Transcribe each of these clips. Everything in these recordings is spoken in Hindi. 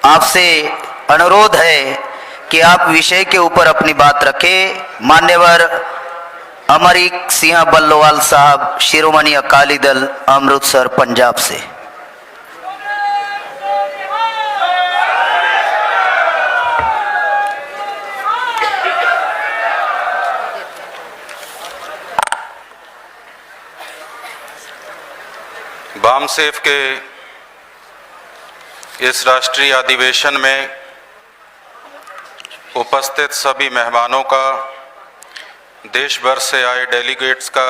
आपसे अनुरोध है कि आप विषय के ऊपर अपनी बात रखें। मान्यवर अमरीक सिंह बल्लोवाल साहब, शिरोमणि अकाली दल, अमृतसर, पंजाब से। बामसेफ के इस राष्ट्रीय अधिवेशन में उपस्थित सभी मेहमानों का, देश भर से आए डेलीगेट्स का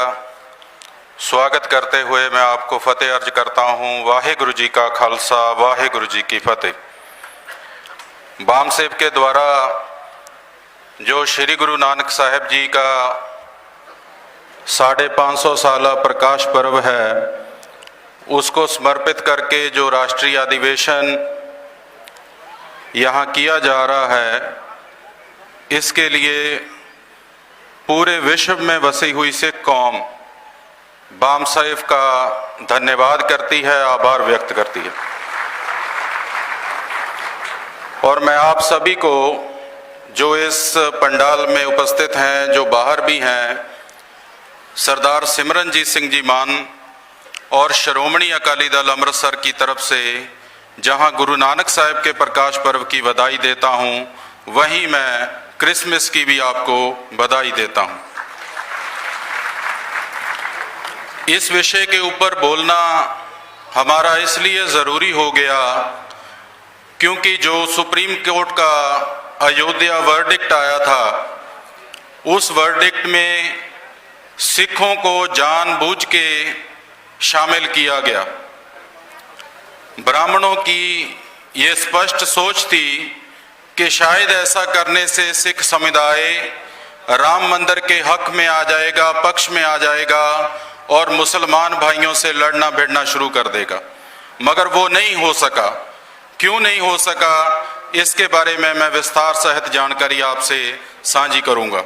स्वागत करते हुए मैं आपको फतेह अर्ज करता हूं। वाहिगुरु जी का खालसा, वाहिगुरु जी की फतेह। बामसेफ के द्वारा जो श्री गुरु नानक साहिब जी का 550 साला प्रकाश पर्व है, उसको समर्पित करके जो राष्ट्रीय अधिवेशन यहाँ किया जा रहा है, इसके लिए पूरे विश्व में बसी हुई सिख कौम बामसेफ का धन्यवाद करती है, आभार व्यक्त करती है। और मैं आप सभी को, जो इस पंडाल में उपस्थित हैं, जो बाहर भी हैं, सरदार सिमरनजीत सिंह जी मान और शिरोमणि अकाली दल अमृतसर की तरफ से जहां गुरु नानक साहिब के प्रकाश पर्व की बधाई देता हूं, वहीं मैं क्रिसमस की भी आपको बधाई देता हूं। इस विषय के ऊपर बोलना हमारा इसलिए ज़रूरी हो गया क्योंकि जो सुप्रीम कोर्ट का अयोध्या वर्डिक्ट आया था, उस वर्डिक्ट में सिखों को जानबूझ के शामिल किया गया। ब्राह्मणों की ये स्पष्ट सोच थी कि शायद ऐसा करने से सिख समुदाय राम मंदिर के हक में आ जाएगा, पक्ष में आ जाएगा और मुसलमान भाइयों से लड़ना भिड़ना शुरू कर देगा, मगर वो नहीं हो सका। क्यों नहीं हो सका, इसके बारे में मैं विस्तार सहित जानकारी आपसे साझी करूंगा।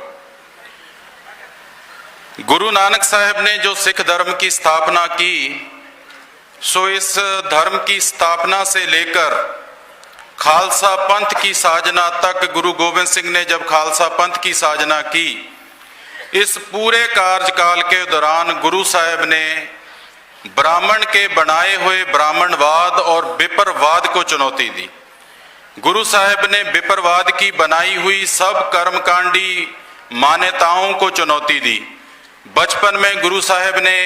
गुरु नानक साहब ने जो सिख धर्म की स्थापना की, सो इस धर्म की स्थापना से लेकर खालसा पंथ की साजना तक, गुरु गोविंद सिंह ने जब खालसा पंथ की साजना की, इस पूरे कार्यकाल के दौरान गुरु साहब ने ब्राह्मण के बनाए हुए ब्राह्मणवाद और विपरवाद को चुनौती दी। गुरु साहब ने विपरवाद की बनाई हुई सब कर्मकांडी मान्यताओं को चुनौती दी। बचपन में गुरु साहब ने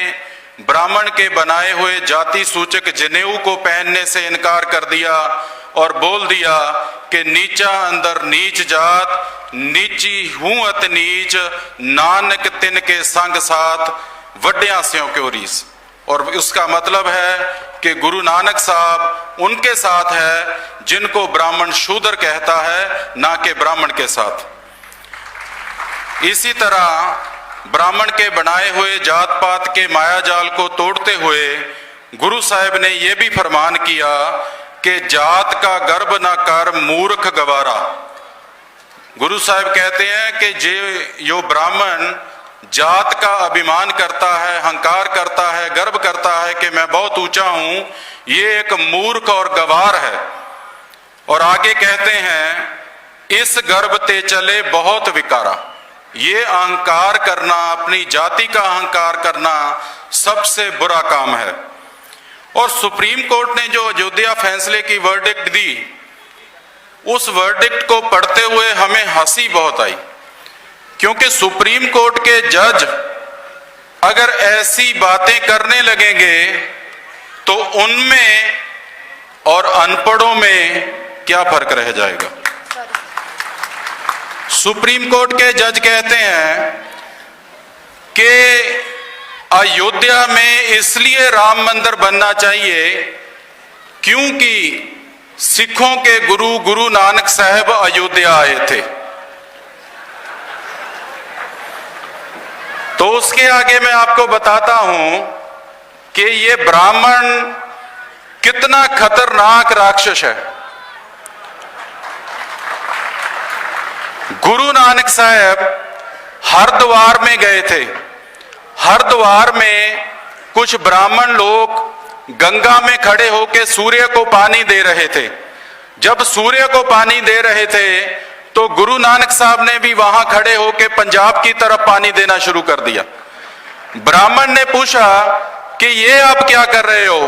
ब्राह्मण के बनाए हुए जाति सूचक जनेऊ को पहनने से इनकार कर दिया और बोल दिया कि नीचा अंदर नीच जात, नीची हूं अत नीच, नानक तिन के संग साथ, वड्डिया स्यों क्यों रीस। और उसका मतलब है कि गुरु नानक साहब उनके साथ है जिनको ब्राह्मण शूद्र कहता है, ना कि ब्राह्मण के साथ। इसी तरह ब्राह्मण के बनाए हुए जात पात के मायाजाल को तोड़ते हुए गुरु साहब ने यह भी फरमान किया कि जात का गर्भ न कर मूर्ख गवारा। गुरु साहब कहते हैं कि जो ब्राह्मण जात का अभिमान करता है, अहंकार करता है, गर्व करता है कि मैं बहुत ऊंचा हूं, ये एक मूर्ख और गवार है। और आगे कहते हैं, इस गर्भ ते चले बहुत विकारा। ये अहंकार करना, अपनी जाति का अहंकार करना सबसे बुरा काम है। और सुप्रीम कोर्ट ने जो अयोध्या फैसले की वर्डिक्ट दी, उस वर्डिक्ट को पढ़ते हुए हमें हंसी बहुत आई, क्योंकि सुप्रीम कोर्ट के जज अगर ऐसी बातें करने लगेंगे तो उनमें और अनपढ़ों में क्या फर्क रह जाएगा। सुप्रीम कोर्ट के जज कहते हैं कि अयोध्या में इसलिए राम मंदिर बनना चाहिए क्योंकि सिखों के गुरु गुरु नानक साहब अयोध्या आए थे। तो उसके आगे मैं आपको बताता हूं कि ये ब्राह्मण कितना खतरनाक राक्षस है। गुरु नानक साहब हरिद्वार में गए थे। हरिद्वार में कुछ ब्राह्मण लोग गंगा में खड़े होकर सूर्य को पानी दे रहे थे। जब सूर्य को पानी दे रहे थे तो गुरु नानक साहब ने भी वहां खड़े होकर पंजाब की तरफ पानी देना शुरू कर दिया। ब्राह्मण ने पूछा कि ये आप क्या कर रहे हो?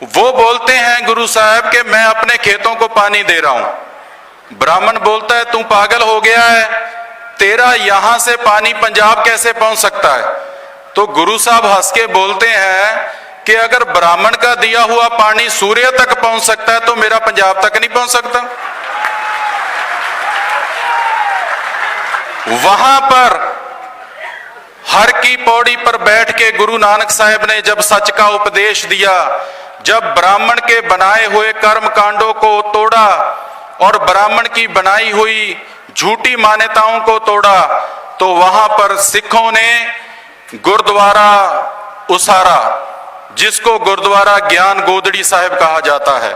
वो बोलते हैं गुरु साहब कि मैं अपने खेतों को पानी दे रहा हूं। ब्राह्मण बोलता है तू पागल हो गया है, तेरा यहां से पानी पंजाब कैसे पहुंच सकता है? तो गुरु साहब हंस के बोलते हैं कि अगर ब्राह्मण का दिया हुआ पानी सूर्य तक पहुंच सकता है तो मेरा पंजाब तक नहीं पहुंच सकता। वहां पर हर की पौड़ी पर बैठ के गुरु नानक साहब ने जब सच का उपदेश दिया, जब ब्राह्मण के बनाए हुए कर्म कांडों को तोड़ा और ब्राह्मण की बनाई हुई झूठी मान्यताओं को तोड़ा, तो वहां पर सिखों ने गुरुद्वारा उसारा, जिसको गुरुद्वारा ज्ञान गोदड़ी साहिब कहा जाता है।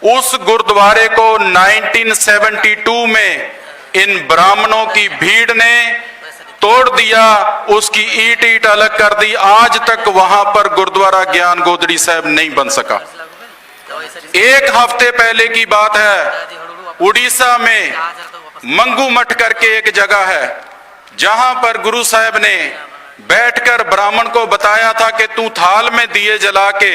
उस गुरुद्वारे को 1972 में इन ब्राह्मणों की भीड़ ने तोड़ दिया, उसकी ईंट अलग कर दी। आज तक वहां पर गुरुद्वारा ज्ञान गोदड़ी साहिब नहीं बन सका। एक हफ्ते पहले की बात है, उड़ीसा में मंगू मठ करके एक जगह है, जहां पर गुरु साहब ने बैठकर ब्राह्मण को बताया था कि तू थाल में दिए जला के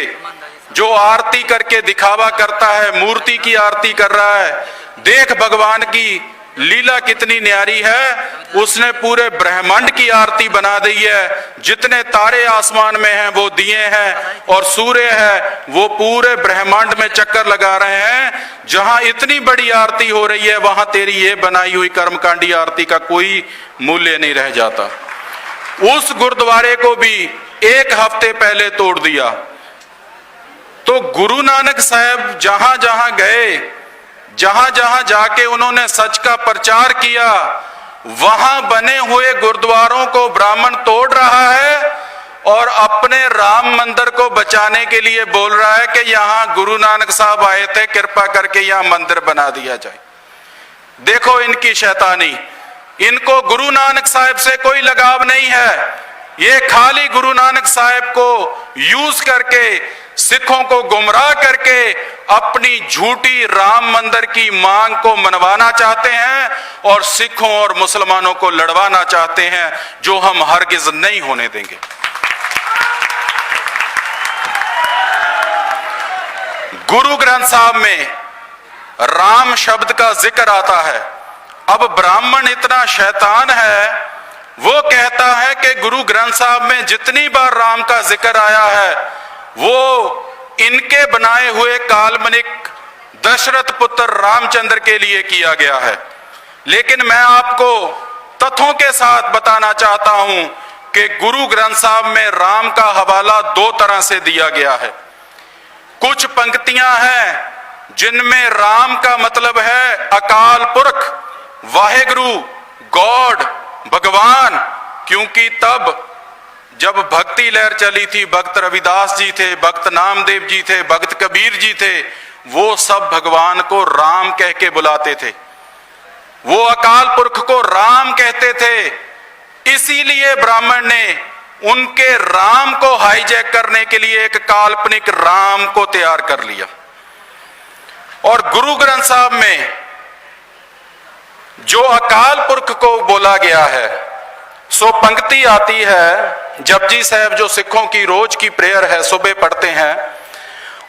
जो आरती करके दिखावा करता है, मूर्ति की आरती कर रहा है, देख भगवान की लीला कितनी न्यारी है। उसने पूरे ब्रह्मांड की आरती बना दी है। जितने तारे आसमान में हैं वो दिए हैं, और सूर्य है वो पूरे ब्रह्मांड में चक्कर लगा रहे हैं। जहां इतनी बड़ी आरती हो रही है वहां तेरी ये बनाई हुई कर्मकांडी आरती का कोई मूल्य नहीं रह जाता। उस गुरुद्वारे को भी एक हफ्ते पहले तोड़ दिया। तो गुरु नानक साहब जहां जहां गए, जहां जहां जाके उन्होंने सच का प्रचार किया, वहां बने हुए गुरुद्वारों को ब्राह्मण तोड़ रहा है और अपने राम मंदिर को बचाने के लिए बोल रहा है कि यहां गुरु नानक साहब आए थे, कृपा करके यहां मंदिर बना दिया जाए। देखो इनकी शैतानी, इनको गुरु नानक साहब से कोई लगाव नहीं है। ये खाली गुरु नानक साहब को यूज करके सिखों को गुमराह करके अपनी झूठी राम मंदिर की मांग को मनवाना चाहते हैं और सिखों और मुसलमानों को लड़वाना चाहते हैं, जो हम हरगिज नहीं होने देंगे। गुरु ग्रंथ साहब में राम शब्द का जिक्र आता है। अब ब्राह्मण इतना शैतान है, वो कहता है कि गुरु ग्रंथ साहब में जितनी बार राम का जिक्र आया है वो इनके बनाए हुए काल्पनिक दशरथ पुत्र रामचंद्र के लिए किया गया है। लेकिन मैं आपको तथ्यों के साथ बताना चाहता हूं कि गुरु ग्रंथ साहब में राम का हवाला दो तरह से दिया गया है। कुछ पंक्तियां हैं जिनमें राम का मतलब है अकाल पुरख, वाहेगुरु, गॉड, भगवान। क्योंकि तब जब भक्ति लहर चली थी, भक्त रविदास जी थे, भक्त नामदेव जी थे, भक्त कबीर जी थे, वो सब भगवान को राम कह के बुलाते थे, वो अकाल पुरख को राम कहते थे। इसीलिए ब्राह्मण ने उनके राम को हाईजैक करने के लिए एक काल्पनिक राम को तैयार कर लिया। और गुरु ग्रंथ साहब में जो अकाल पुरख को बोला गया है, सो पंक्ति आती है जपजी साहब जो सिखों की रोज की प्रेयर है, सुबह पढ़ते हैं,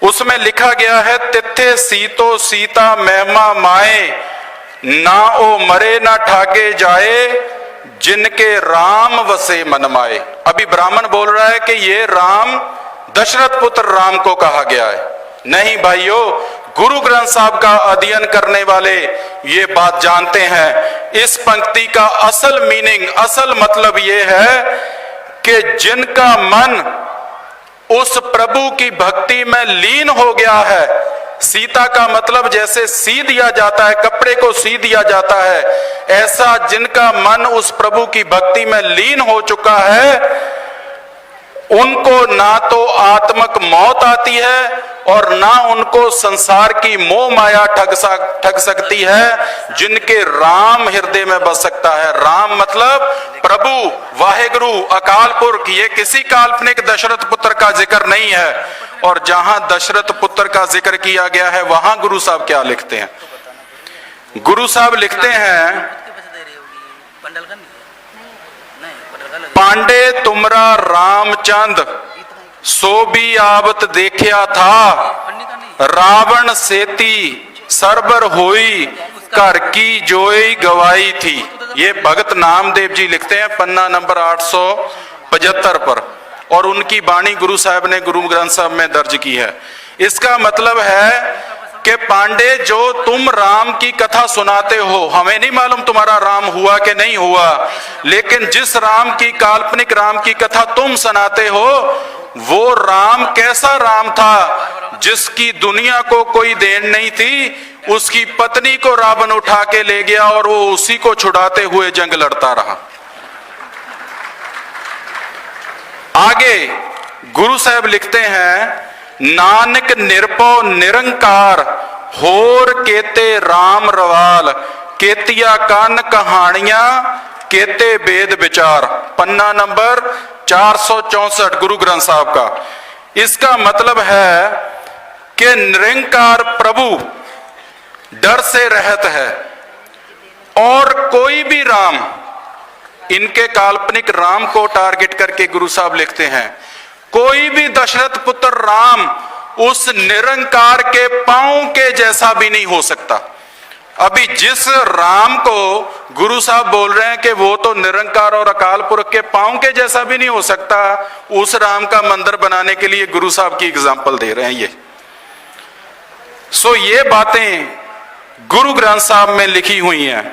उसमें लिखा गया है, तिथे सीतो सीता महिमा माए, ना ओ मरे ना ठाके जाए, जिनके राम वसे मन माए। अभी ब्राह्मण बोल रहा है कि ये राम दशरथ पुत्र राम को कहा गया है। नहीं भाइयों, गुरु ग्रंथ साहब का अध्ययन करने वाले ये बात जानते हैं। इस पंक्ति का असल मीनिंग, असल मतलब ये है कि जिनका मन उस प्रभु की भक्ति में लीन हो गया है, सीता का मतलब जैसे सी दिया जाता है, कपड़े को सी दिया जाता है, ऐसा जिनका मन उस प्रभु की भक्ति में लीन हो चुका है, उनको ना तो आत्मक मौत आती है और ना उनको संसार की मोह माया ठग सकती है। जिनके राम हृदय में बस सकता है। राम मतलब प्रभु, वाहेगुरु, अकाल पुरख। ये किसी काल्पनिक दशरथ पुत्र का जिक्र नहीं है। और जहां दशरथ पुत्र का जिक्र किया गया है वहां गुरु साहब क्या लिखते हैं? गुरु साहब लिखते हैं, पांडे तुमरा रामचंद सो भी आवत देखिया था, रावण सेती सरबर होई घर की जोई गवाई थी। ये भगत नामदेव जी लिखते हैं पन्ना नंबर 875 पर, और उनकी वाणी गुरु साहब ने गुरु ग्रंथ साहब में दर्ज की है। इसका मतलब है कि पांडे जो तुम राम की कथा सुनाते हो, हमें नहीं मालूम तुम्हारा राम हुआ कि नहीं हुआ, लेकिन जिस राम की, काल्पनिक राम की कथा तुम सुनाते हो, वो राम कैसा राम था जिसकी दुनिया को कोई देन नहीं थी। उसकी पत्नी को रावण उठा के ले गया और वो उसी को छुड़ाते हुए जंग लड़ता रहा। आगे गुरु साहब लिखते हैं, नानक निरपौ निरंकार होर केते राम रवाल, केतिया कान कहानियां केते वेद विचार। पन्ना नंबर 464 गुरु ग्रंथ साहब का। इसका मतलब है कि निरंकार प्रभु डर से रहत है, और कोई भी राम, इनके काल्पनिक राम को टारगेट करके गुरु साहब लिखते हैं, कोई भी दशरथ पुत्र राम उस निरंकार के पांव के जैसा भी नहीं हो सकता। अभी जिस राम को गुरु साहब बोल रहे हैं कि वो तो निरंकार और अकाल पुरख के पांव के जैसा भी नहीं हो सकता, उस राम का मंदिर बनाने के लिए गुरु साहब की एग्जाम्पल दे रहे हैं ये। ये बातें गुरु ग्रंथ साहब में लिखी हुई हैं।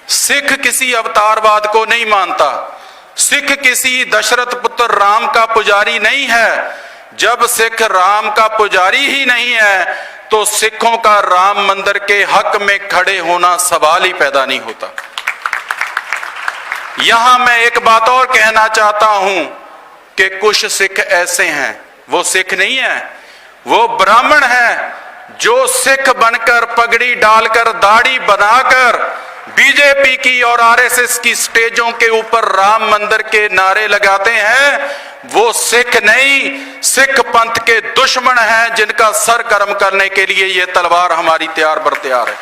सिख किसी अवतारवाद को नहीं मानता, सिख किसी दशरथ पुत्र राम का पुजारी नहीं है। जब सिख राम का पुजारी ही नहीं है तो सिखों का राम मंदिर के हक में खड़े होना सवाल ही पैदा नहीं होता। यहां मैं एक बात और कहना चाहता हूं कि कुछ सिख ऐसे हैं, वो सिख नहीं है, वो ब्राह्मण हैं, जो सिख बनकर पगड़ी डालकर दाढ़ी बनाकर बीजेपी की और आरएसएस की स्टेजों के ऊपर राम मंदिर के नारे लगाते हैं। वो सिख नहीं, सिख पंथ के दुश्मन हैं, जिनका सर कर्म करने के लिए ये तलवार हमारी तैयार बर तैयार है।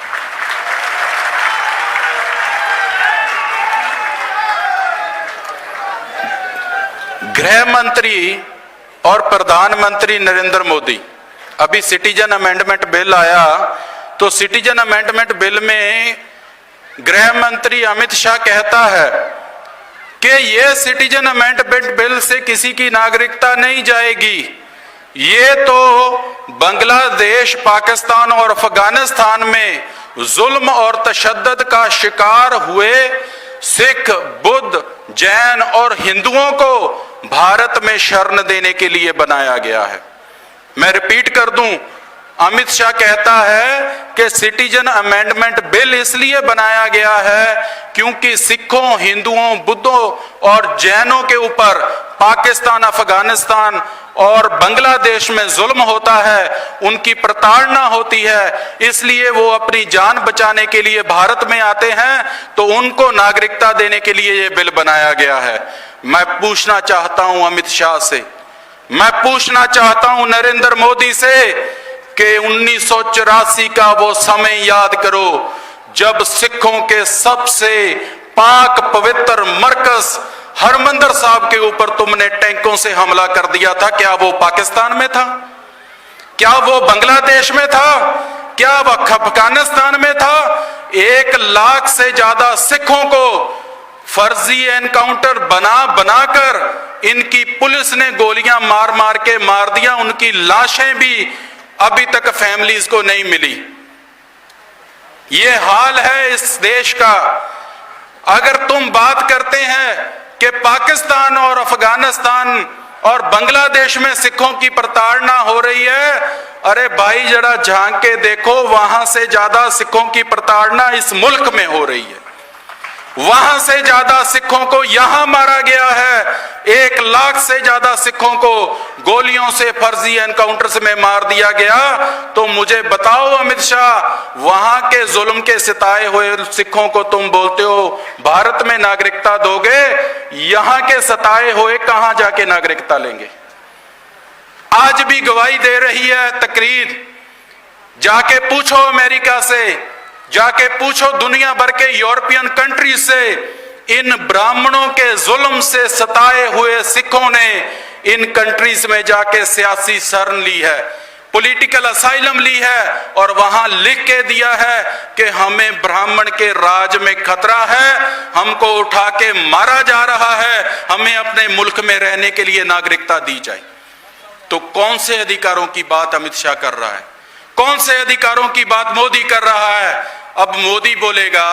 गृह मंत्री और प्रधानमंत्री नरेंद्र मोदी, अभी सिटीजन अमेंडमेंट बिल आया, तो सिटीजन अमेंडमेंट बिल में गृह मंत्री अमित शाह कहता है कि यह सिटीजन अमेंडमेंट बिल से किसी की नागरिकता नहीं जाएगी, ये तो बांग्लादेश, पाकिस्तान और अफगानिस्तान में जुल्म और तशद्दुद का शिकार हुए सिख, बुद्ध, जैन और हिंदुओं को भारत में शरण देने के लिए बनाया गया है। मैं रिपीट कर दूं, अमित शाह कहता है कि सिटीजन अमेंडमेंट बिल इसलिए बनाया गया है क्योंकि सिखों, हिंदुओं, बुद्धों और जैनों के ऊपर पाकिस्तान, अफगानिस्तान और बांग्लादेश में जुल्म होता है, उनकी प्रताड़ना होती है, इसलिए वो अपनी जान बचाने के लिए भारत में आते हैं, तो उनको नागरिकता देने के लिए ये बिल बनाया गया है। मैं पूछना चाहता हूं अमित शाह से, मैं पूछना चाहता हूं नरेंद्र मोदी से कि 1984 का वो समय याद करो जब सिखों के सबसे पाक पवित्र मरकज हरमंदिर साहब के ऊपर तुमने टैंकों से हमला कर दिया था। क्या वो पाकिस्तान में था? क्या वो बांग्लादेश में था? क्या वो अफगानिस्तान में था? 1 लाख से ज्यादा सिखों को फर्जी एनकाउंटर बनाकर इनकी पुलिस ने गोलियां मार मार के मार दिया। उनकी लाशें भी अभी तक फैमिलीज को नहीं मिली। ये हाल है इस देश का। अगर तुम बात करते हैं कि पाकिस्तान और अफगानिस्तान और बांग्लादेश में सिखों की प्रताड़ना हो रही है, अरे भाई जरा झांक के देखो, वहां से ज्यादा सिखों की प्रताड़ना इस मुल्क में हो रही है। वहां से ज्यादा सिखों को यहां मारा गया है। 1 लाख से ज्यादा सिखों को गोलियों से, फर्जी एनकाउंटर्स में मार दिया गया। तो मुझे बताओ अमित शाह, वहां के जुल्म के सिताए हुए सिखों को तुम बोलते हो भारत में नागरिकता दोगे, यहां के सताए हुए कहां जाके नागरिकता लेंगे? आज भी गवाही दे रही है तकरीर। जाके पूछो अमेरिका से, जाके पूछो दुनिया भर के यूरोपियन कंट्री से, इन ब्राह्मणों के जुल्म से सताए हुए सिखों ने इन कंट्रीज में जाके सियासी शरण ली है, पॉलिटिकल असाइलम ली है और वहां लिख के दिया है कि हमें ब्राह्मण के राज में खतरा है, हमको उठा के मारा जा रहा है, हमें अपने मुल्क में रहने के लिए नागरिकता दी जाए। तो कौन से अधिकारों की बात अमित शाह कर रहा है? कौन से अधिकारों की बात मोदी कर रहा है? अब मोदी बोलेगा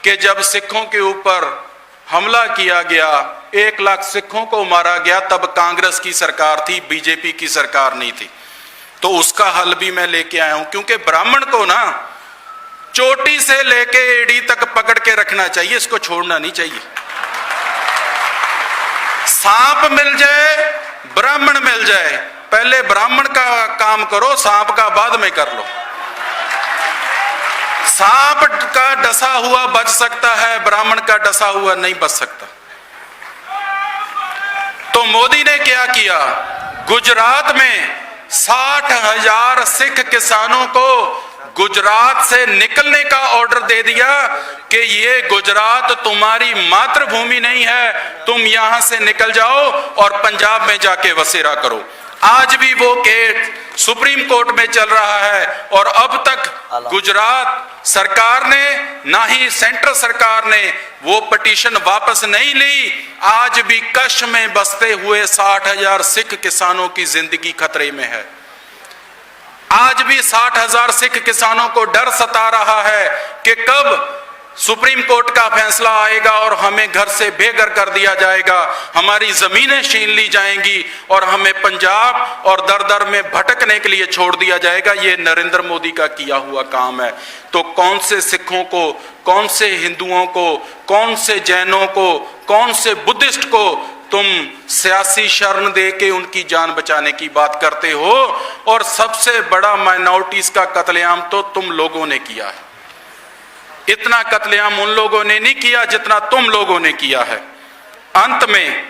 कि जब सिखों के ऊपर हमला किया गया, 1 लाख सिखों को मारा गया, तब कांग्रेस की सरकार थी, बीजेपी की सरकार नहीं थी। तो उसका हल भी मैं लेके आया हूं, क्योंकि ब्राह्मण को ना चोटी से लेके एड़ी तक पकड़ के रखना चाहिए, इसको छोड़ना नहीं चाहिए। सांप मिल जाए, ब्राह्मण मिल जाए, पहले ब्राह्मण का काम करो, सांप का बाद में कर लो। सांप का डसा हुआ बच सकता है, ब्राह्मण का डसा हुआ नहीं बच सकता। तो मोदी ने क्या किया? गुजरात में 60,000 सिख किसानों को गुजरात से निकलने का ऑर्डर दे दिया कि ये गुजरात तुम्हारी मातृभूमि नहीं है, तुम यहां से निकल जाओ और पंजाब में जाके बसेरा करो। आज भी वो केस सुप्रीम कोर्ट में चल रहा है और अब तक गुजरात सरकार ने ना ही सेंट्रल सरकार ने वो पिटीशन वापस नहीं ली। आज भी कच्छ में बसते हुए 60,000 सिख किसानों की जिंदगी खतरे में है। आज भी 60,000 सिख किसानों को डर सता रहा है कि कब सुप्रीम कोर्ट का फैसला आएगा और हमें घर से बेघर कर दिया जाएगा, हमारी जमीनें छीन ली जाएंगी और हमें पंजाब और दर दर में भटकने के लिए छोड़ दिया जाएगा। ये नरेंद्र मोदी का किया हुआ काम है। तो कौन से सिखों को, कौन से हिंदुओं को, कौन से जैनों को, कौन से बुद्धिस्ट को तुम सियासी शरण दे के उनकी जान बचाने की बात करते हो? और सबसे बड़ा माइनॉरिटीज का कत्लेआम तो तुम लोगों ने किया है। इतना कत्लेआम उन लोगों ने नहीं किया जितना तुम लोगों ने किया है। अंत में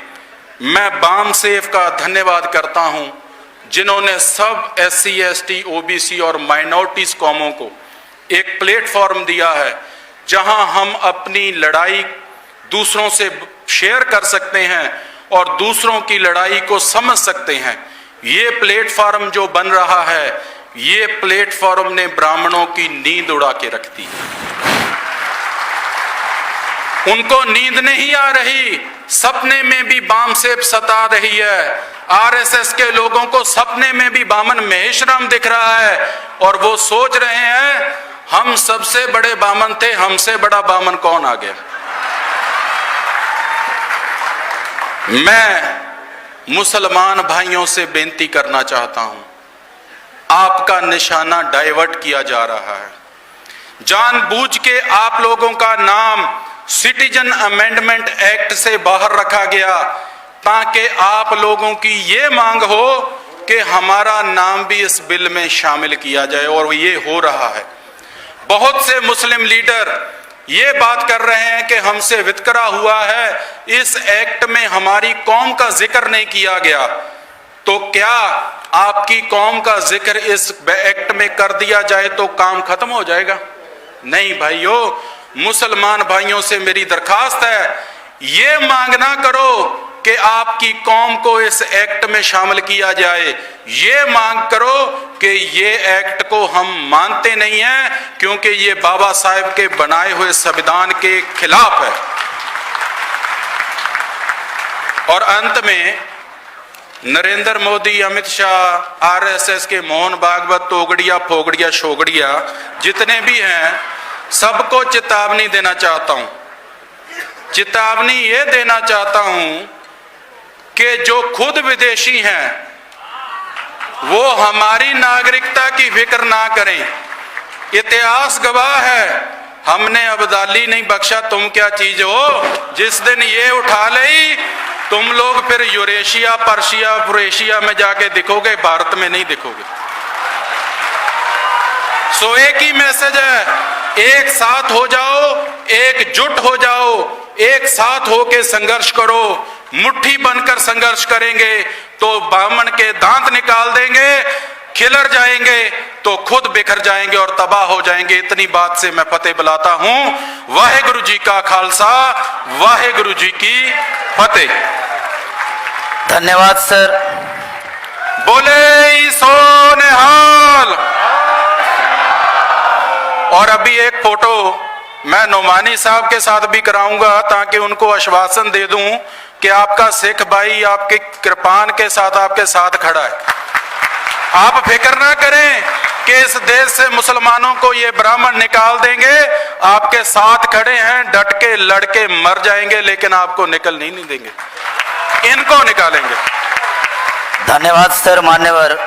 मैं बामसेफ का धन्यवाद करता हूं, जिन्होंने सब SC ST OBC और माइनॉरिटीज कौमों को एक प्लेटफॉर्म दिया है जहां हम अपनी लड़ाई दूसरों से शेयर कर सकते हैं और दूसरों की लड़ाई को समझ सकते हैं। ये प्लेटफॉर्म जो बन रहा है, ये प्लेटफॉर्म ने ब्राह्मणों की नींद उड़ा के रख दी। उनको नींद नहीं आ रही, सपने में भी बामसेफ सता रही है। RSS के लोगों को सपने में भी बामन महेशराम दिख रहा है और वो सोच रहे हैं हम सबसे बड़े बामन थे, हमसे बड़ा बामन कौन आ गया। मैं मुसलमान भाइयों से बेनती करना चाहता हूं, आपका निशाना डाइवर्ट किया जा रहा है। जानबूझ के आप लोगों का नाम सिटीजन अमेंडमेंट एक्ट से बाहर रखा गया ताकि आप लोगों की ये मांग हो कि हमारा नाम भी इस बिल में शामिल किया जाए, और ये हो रहा है। बहुत से मुस्लिम लीडर ये बात कर रहे हैं कि हमसे वितकरा हुआ है, इस एक्ट में हमारी कौम का जिक्र नहीं किया गया। तो क्या आपकी कौम का जिक्र इस एक्ट में कर दिया जाए तो काम खत्म हो जाएगा? नहीं भाइयों, मुसलमान भाइयों से मेरी दरखास्त है, ये मांग ना करो कि आपकी कौम को इस एक्ट में शामिल किया जाए। ये मांग करो कि ये एक्ट को हम मानते नहीं हैं, क्योंकि ये बाबा साहेब के बनाए हुए संविधान के खिलाफ है। और अंत में नरेंद्र मोदी, अमित शाह, RSS के मोहन भागवत, तोगड़िया, फोगड़िया, शोगड़िया जितने भी हैं, सबको चेतावनी देना चाहता हूं। चेतावनी ये देना चाहता हूं कि जो खुद विदेशी हैं वो हमारी नागरिकता की फिक्र ना करें। इतिहास गवाह है, हमने अब्दाली नहीं बख्शा, तुम क्या चीज हो। जिस दिन ये उठा ले तुम लोग फिर यूरेशिया, पर्शिया, फ्रेशिया में जाके दिखोगे, भारत में नहीं दिखोगे। सो एक ही मैसेज है, एक साथ हो जाओ, एकजुट हो जाओ, एक साथ होके संघर्ष करो। मुट्ठी बनकर संघर्ष करेंगे तो ब्राह्मण के दांत निकाल देंगे, खिलर जाएंगे तो खुद बिखर जाएंगे और तबाह हो जाएंगे। इतनी बात से मैं फतेह बुलाता हूं। वाहेगुरु जी का खालसा, वाहेगुरु जी की फतेह। धन्यवाद सर। बोले सो निहाल। और अभी एक फोटो मैं नोमानी साहब के साथ भी कराऊंगा ताकि उनको आश्वासन दे दूं कि आपका सिख भाई आपके कृपान के साथ खड़ा है। आप फिक्र ना करें कि इस देश से मुसलमानों को ये ब्राह्मण निकाल देंगे, आपके साथ खड़े हैं, डट के लड़के मर जाएंगे लेकिन आपको निकलने नहीं देंगे, इनको निकालेंगे। धन्यवाद सर। मान्यवर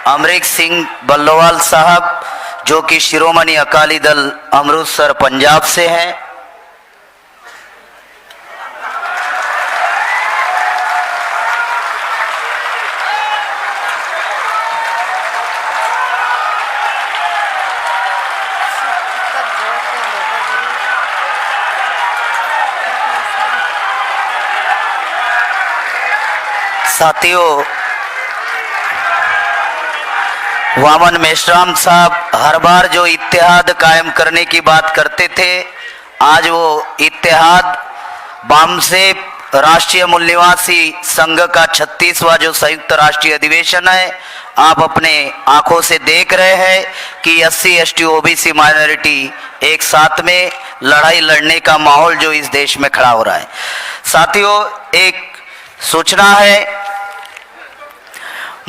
अमरीक सिंह बल्लोवाल साहब जो कि शिरोमणि अकाली दल अमृतसर पंजाब से हैं। साथियों, वामन मेश्राम साहब हर बार जो इत्तेहाद कायम करने की बात करते थे, आज वो इत्तेहाद बामसेब राष्ट्रीय मूल निवासी संघ का 36वां जो संयुक्त राष्ट्रीय अधिवेशन है, आप अपने आंखों से देख रहे हैं कि SC ST OBC माइनॉरिटी एक साथ में लड़ाई लड़ने का माहौल जो इस देश में खड़ा हो रहा है। साथियों, एक सूचना है,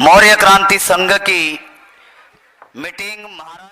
मौर्य क्रांति संघ की मीटिंग महाराष्ट्र